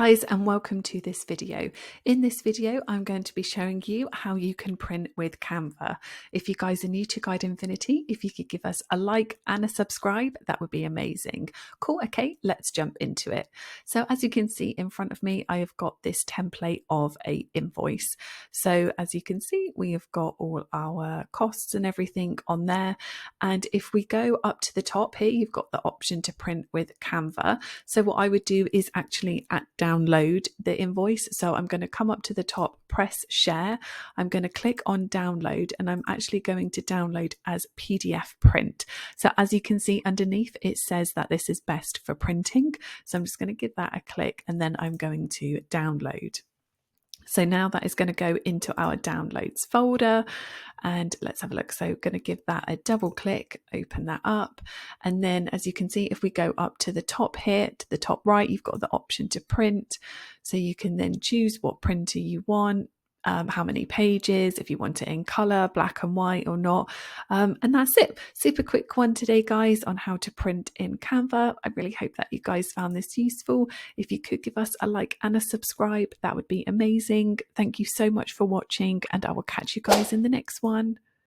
Guys, and welcome to this video. In this video, I'm going to be showing you how you can print with Canva. If you guys are new to Guide Infinity, if you could give us a like and a subscribe, that would be amazing. Cool, okay, let's jump into it. So as you can see in front of me, I have got this template of a invoice. So as you can see, we have got all our costs and everything on there. And if we go up to the top here, you've got the option to print with Canva. So what I would do is actually download the invoice. So I'm going to come up to the top, press share. I'm going to click on download, and I'm actually going to download as PDF print. So as you can see underneath, it says that this is best for printing. So I'm just going to give that a click, and then I'm going to download. So now that is going to go into our downloads folder, and let's have a look. So going to give that a double click, open that up. And then as you can see, if we go up to the top here, to the top right, you've got the option to print. So you can then choose what printer you want. How many pages, if you want it in color, black and white or not. And that's it. Super quick one today, guys, on how to print in Canva. I really hope that you guys found this useful. If you could give us a like and a subscribe, that would be amazing. Thank you so much for watching, and I will catch you guys in the next one.